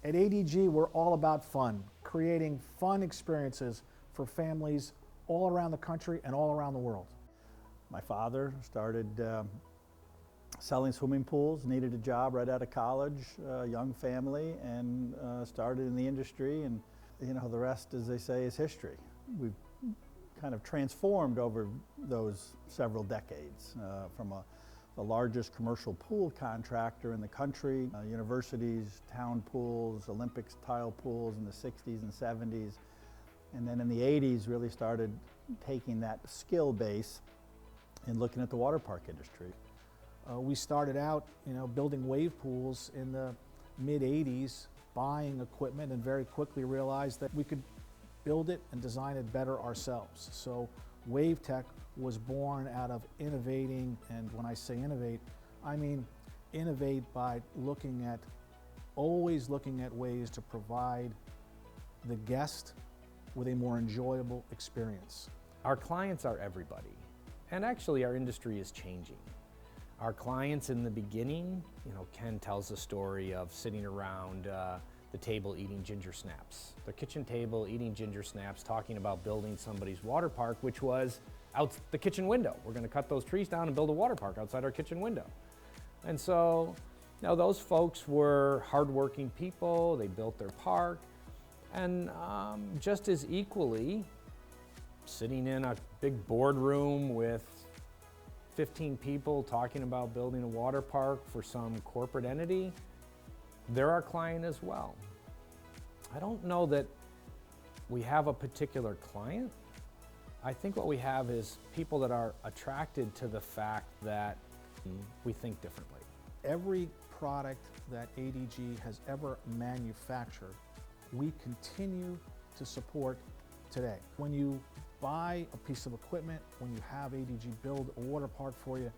At ADG, we're all about fun, creating fun experiences for families all around the country and all around the world. My father started selling swimming pools, needed a job right out of college, young family, and started in the industry. And you know, the rest, as they say, is history. We've kind of transformed over those several decades from the largest commercial pool contractor in the country, universities, town pools, Olympics tile pools in the 60s and 70s. And then in the 80s really started taking that skill base and looking at the water park industry. We started out, building wave pools in the mid-80s, buying equipment, and very quickly realized that we could build it and design it better ourselves. So Wave Tech was born out of innovating, and when I say innovate, I mean innovate by always looking at ways to provide the guest with a more enjoyable experience. Our clients are everybody, and actually our industry is changing. Our clients in the beginning, Ken tells the story of sitting around the table eating ginger snaps. The kitchen table eating ginger snaps, talking about building somebody's water park, which was out the kitchen window. We're gonna cut those trees down and build a water park outside our kitchen window. And so, those folks were hardworking people, they built their park, and just as equally, sitting in a big boardroom with 15 people talking about building a water park for some corporate entity, they're our client as well. I don't know that we have a particular client. I think what we have is people that are attracted to the fact that we think differently. Every product that ADG has ever manufactured, we continue to support today. When you buy a piece of equipment, when you have ADG build a water park for you,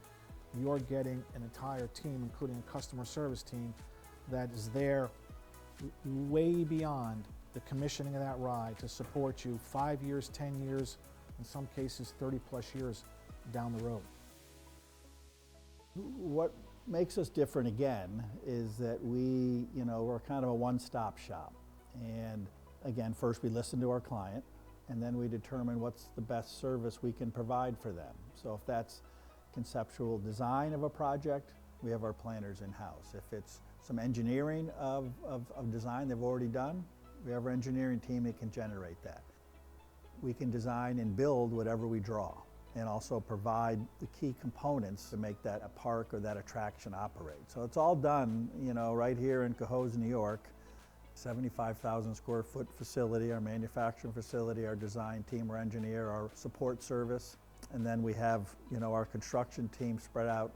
you're getting an entire team, including a customer service team, that is there way beyond the commissioning of that ride to support you 5 years, 10 years, in some cases 30 plus years down the road. What makes us different again is that we're kind of a one-stop shop. And again, first we listen to our client, and then we determine what's the best service we can provide for them. So if that's conceptual design of a project, we have our planners in-house. If it's some engineering of design they've already done, we have our engineering team that can generate that. We can design and build whatever we draw, and also provide the key components to make that a park or that attraction operate. So it's all done, right here in Cohoes, New York. 75,000 square foot facility, our manufacturing facility, our design team, our engineer, our support service, and then we have, our construction team spread out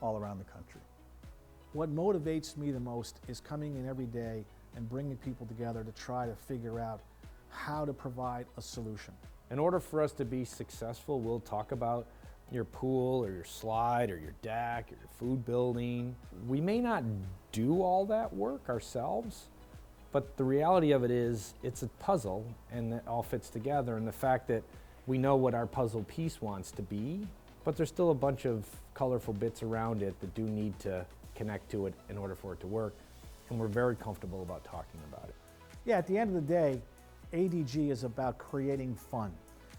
all around the country. What motivates me the most is coming in every day and bringing people together to try to figure out how to provide a solution. In order for us to be successful, we'll talk about your pool or your slide or your deck or your food building. We may not do all that work ourselves, but the reality of it is it's a puzzle and it all fits together, and the fact that we know what our puzzle piece wants to be, but there's still a bunch of colorful bits around it that do need to connect to it in order for it to work, and we're very comfortable about talking about it. Yeah, at the end of the day, ADG is about creating fun,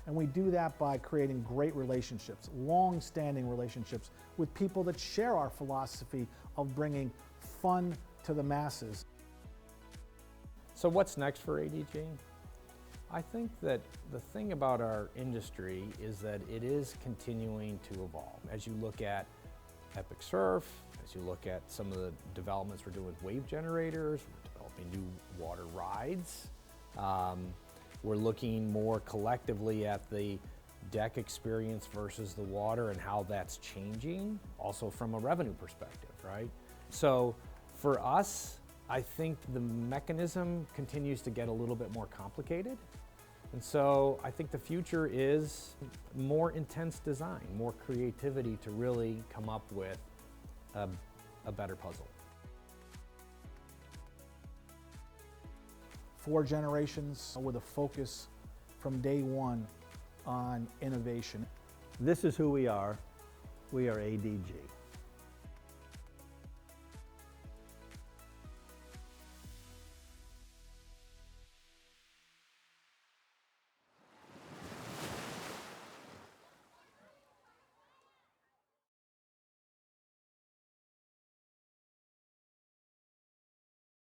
and we do that by creating great relationships, long-standing relationships with people that share our philosophy of bringing fun to the masses. So what's next for ADG? I think that the thing about our industry is that it is continuing to evolve. As you look at Epic Surf, as you look at some of the developments we're doing with wave generators, we're developing new water rides. We're looking more collectively at the deck experience versus the water and how that's changing, also from a revenue perspective, right? So for us, I think the mechanism continues to get a little bit more complicated. And so I think the future is more intense design, more creativity to really come up with a better puzzle. 4 generations with a focus from day one on innovation. This is who we are. We are ADG.